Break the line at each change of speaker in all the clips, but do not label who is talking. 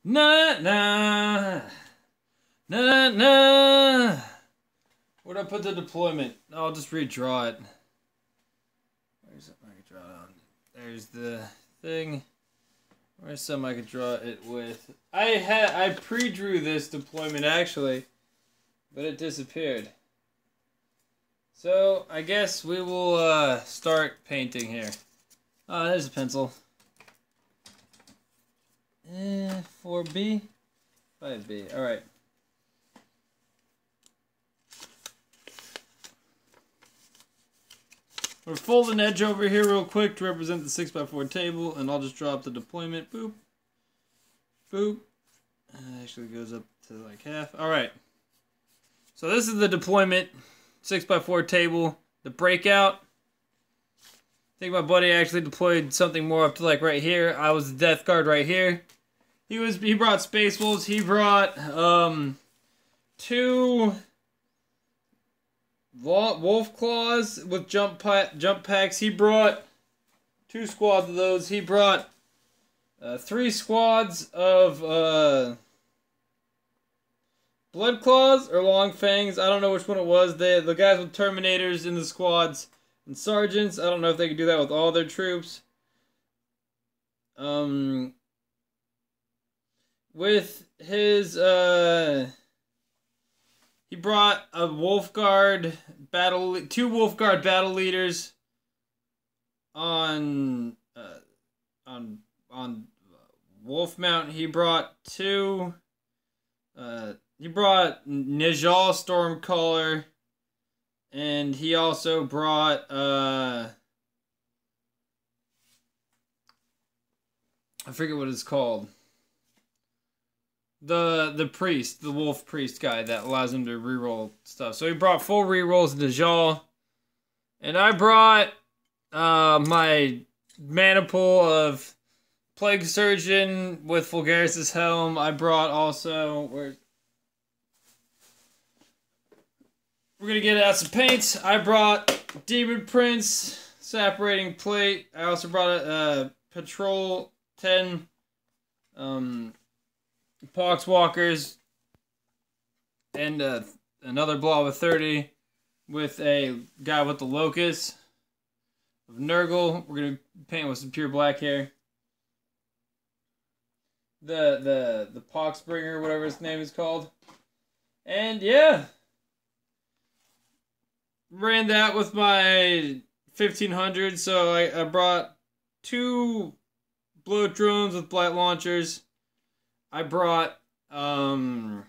Na na na na. Where'd I put the deployment? I'll just redraw it. Where's something I could draw it on? There's the thing. Where's something I could draw it with? I pre-drew this deployment actually, but it disappeared. So I guess we will start painting here. Oh, there's a pencil. 4B, 5B. All right. We're folding edge over here real quick to represent the 6x4 table, and I'll just draw up the deployment. Boop, boop. Actually goes up to like half. All right. So this is the deployment 6x4 table. The breakout. I think my buddy actually deployed something more up to like right here. I was the death guard right here. He brought Space Wolves. He brought 2 Wolf Claws with jump packs. He brought 2 squads of those. He brought 3 squads of Blood Claws or Long Fangs. I don't know which one it was. The guys with Terminators in the squads and Sergeants. I don't know if they could do that with all their troops. With his he brought a Wolf Guard battle, 2 Wolf Guard battle leaders on Wolf Mount. He brought 2. He brought Nijal Stormcaller, and he also brought I forget what it's called. The priest, the wolf priest guy that allows him to reroll stuff. So he brought full rerolls to Jal. And I brought my mana pool of Plague Surgeon with Fulgaris' Helm. I brought also we're gonna get out some paints. I brought Demon Prince, Separating Plate. I also brought a Patrol 10 Poxwalkers, and another blob of 30 with a guy with the Locust of Nurgle. We're gonna paint with some pure black here. The Poxbringer, whatever his name is called. And yeah. Ran that with my 1500, so I brought 2 bloat drones with blight launchers. I brought the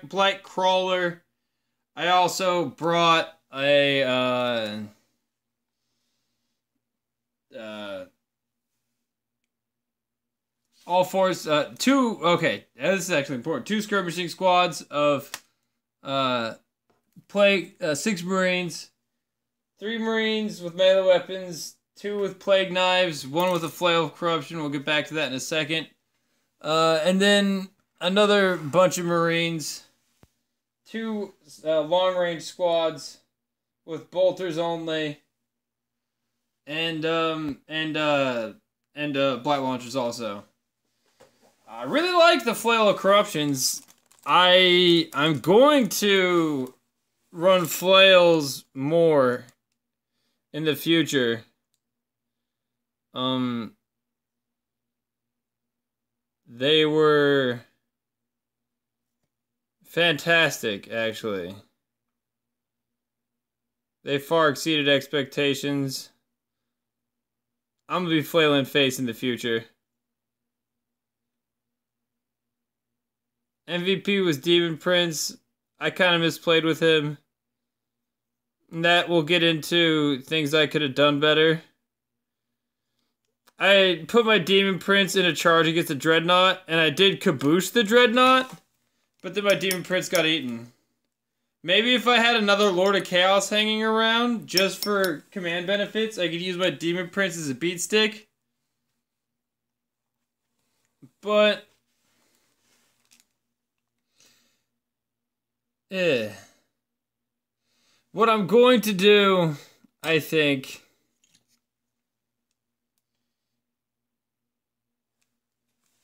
blight crawler. I also brought a all force 2. Okay, this is actually important. 2 skirmishing squads of plague 6 Marines, 3 Marines with melee weapons. 2 with plague knives, 1 with a flail of corruption. We'll get back to that in a second. And then another bunch of Marines. 2 long-range squads with bolters only, and blight launchers also. I really like the flail of corruptions. I'm going to run flails more in the future. They were fantastic, actually. They far exceeded expectations. I'm gonna be flailing face in the future. MVP was Demon Prince. I kind of misplayed with him. And that will get into things I could have done better. I put my Demon Prince in a charge against the Dreadnought, and I did caboose the Dreadnought, but then my Demon Prince got eaten. Maybe if I had another Lord of Chaos hanging around, just for command benefits, I could use my Demon Prince as a beat stick. But what I'm going to do, I think,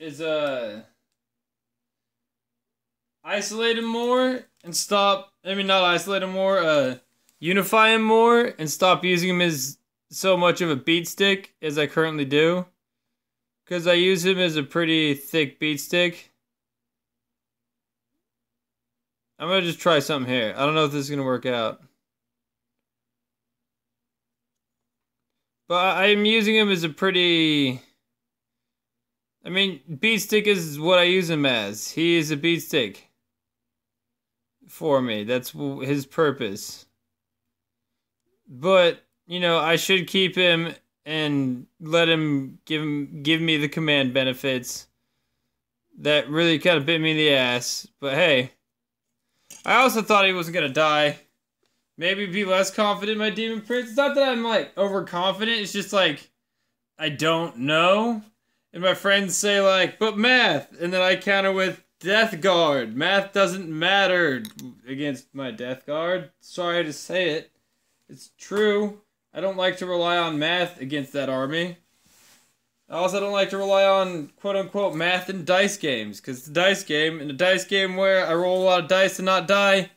is isolate him more and stop. I mean, not isolate him more. Unify him more and stop using him as so much of a beat stick as I currently do. Because I use him as a pretty thick beat stick. I'm gonna just try something here. I don't know if this is gonna work out. But I'm using him as a pretty... I mean, beat stick is what I use him as. He is a beat stick for me. That's his purpose. But, you know, I should keep him and let him give me the command benefits. That really kind of bit me in the ass. But hey, I also thought he wasn't gonna die. Maybe be less confident in my Demon Prince. It's not that I'm like overconfident, it's just like I don't know. And my friends say like, but math, and then I counter with Death Guard. Math doesn't matter against my Death Guard. Sorry to say it. It's true. I don't like to rely on math against that army. I also don't like to rely on quote-unquote math in dice games, because it's a dice game, and a dice game where I roll a lot of dice and not die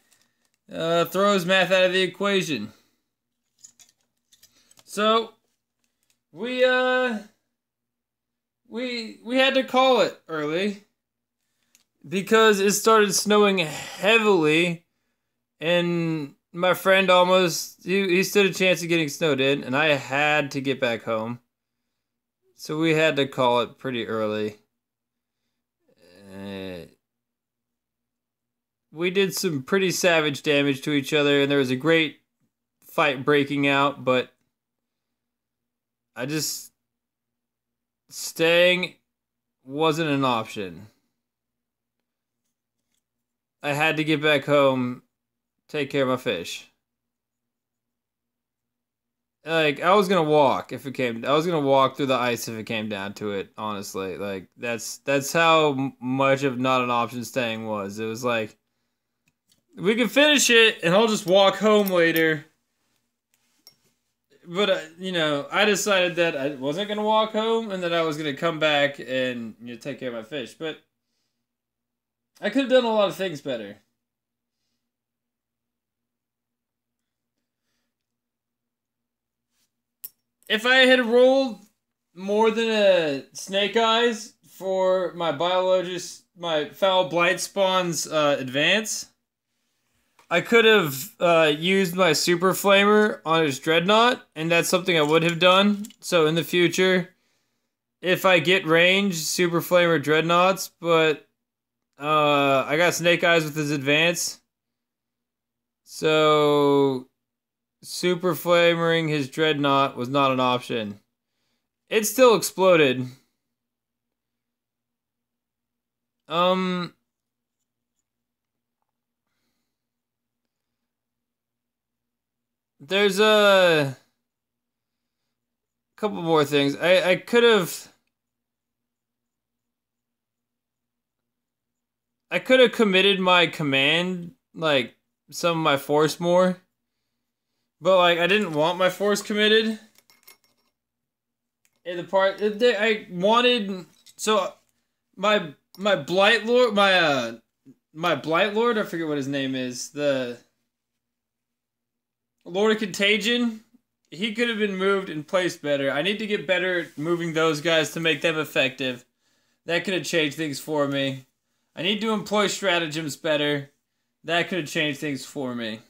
throws math out of the equation. So, we had to call it early because it started snowing heavily, and my friend almost he stood a chance of getting snowed in, and I had to get back home. So we had to call it pretty early. We did some pretty savage damage to each other, and there was a great fight breaking out, but staying wasn't an option. I had to get back home, take care of my fish. Like, I was gonna walk if it came. I was gonna walk through the ice if it came down to it. Honestly, like that's how much of not an option staying was. It was like we can finish it, and I'll just walk home later. But you know, I decided that I wasn't gonna walk home, and that I was gonna come back and take care of my fish. But I could have done a lot of things better. If I had rolled more than a Snake Eyes for my my Foul Blight Spawn's advance, I could have used my Super Flamer on his Dreadnought, and that's something I would have done. So in the future, if I get range, Super Flamer Dreadnoughts, but I got Snake Eyes with his advance. So Super Flamering his Dreadnought was not an option. It still exploded. There's a couple more things. I could have committed my command, like some of my force more. But like I didn't want my force committed. In the part I wanted, so my Blight Lord, my Blight Lord, I forget what his name is, the Lord of Contagion, he could have been moved and placed better. I need to get better at moving those guys to make them effective. That could have changed things for me. I need to employ stratagems better. That could have changed things for me.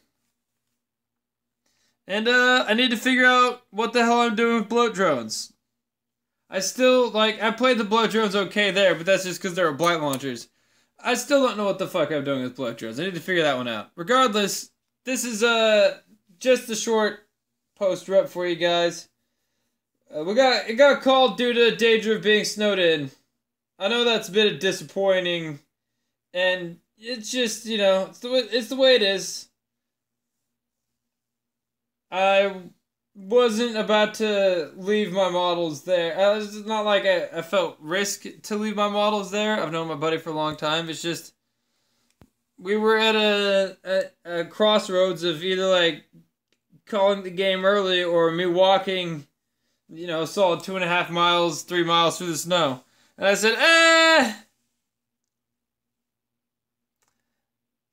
And I need to figure out what the hell I'm doing with bloat drones. I still, I played the bloat drones okay there, but that's just because they were blight launchers. I still don't know what the fuck I'm doing with bloat drones. I need to figure that one out. Regardless, this is just a short post rep for you guys. It got called due to danger of being snowed in. I know that's a bit disappointing, and it's just, it's the way it is. I wasn't about to leave my models there. It's not like I felt risk to leave my models there. I've known my buddy for a long time. It's just we were at a crossroads of either calling the game early or me walking, solid 2.5 miles, 3 miles through the snow. And I said,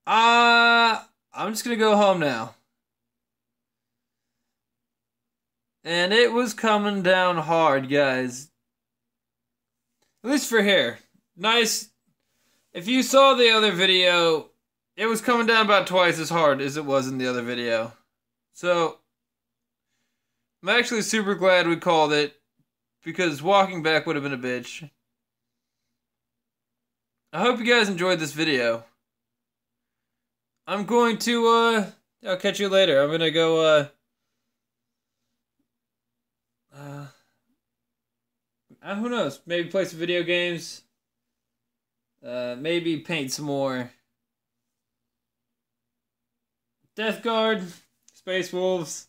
I'm just gonna go home now. And it was coming down hard, guys. At least for hair. Nice. If you saw the other video, it was coming down about twice as hard as it was in the other video. So, I'm actually super glad we called it, because walking back would have been a bitch. I hope you guys enjoyed this video. I'm going to, I'll catch you later. I'm gonna go, who knows? Maybe play some video games. Maybe paint some more. Death Guard, Space Wolves.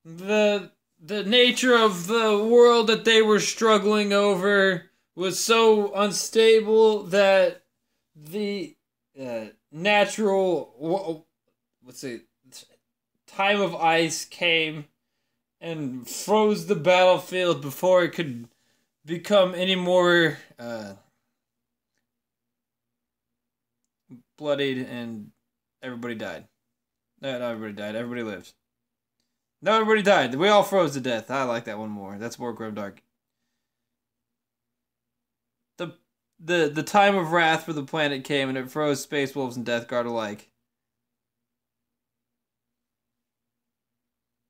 The nature of the world that they were struggling over was so unstable that the natural, let's say, time of ice came and froze the battlefield before it could become any more bloodied, and everybody died. No, not everybody died. Everybody lived. No, everybody died. We all froze to death. I like that one more. That's more grimdark. The time of wrath for the planet came, and it froze Space Wolves and Death Guard alike.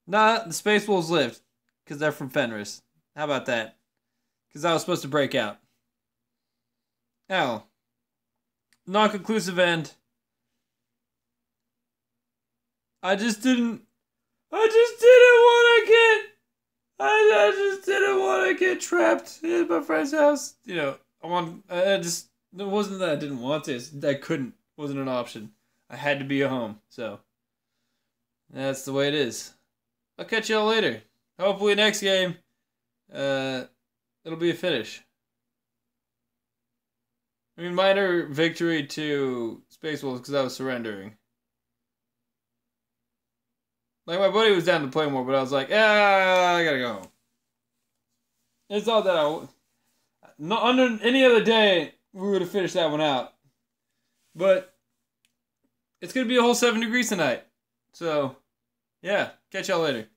Nah, the Space Wolves lived, because they're from Fenris. How about that? Because I was supposed to break out. Oh. Non-conclusive end. I just didn't want to get trapped in my friend's house. You know, it wasn't that I didn't want to, I couldn't. It wasn't an option. I had to be at home, so that's the way it is. I'll catch y'all later. Hopefully next game, it'll be a finish. I mean, minor victory to Space Wolves because I was surrendering. Like, my buddy was down to play more, but I was like, I gotta go home. It's not that under any other day, we would have finished that one out. But it's gonna be a whole 7 degrees tonight. So, yeah, catch y'all later.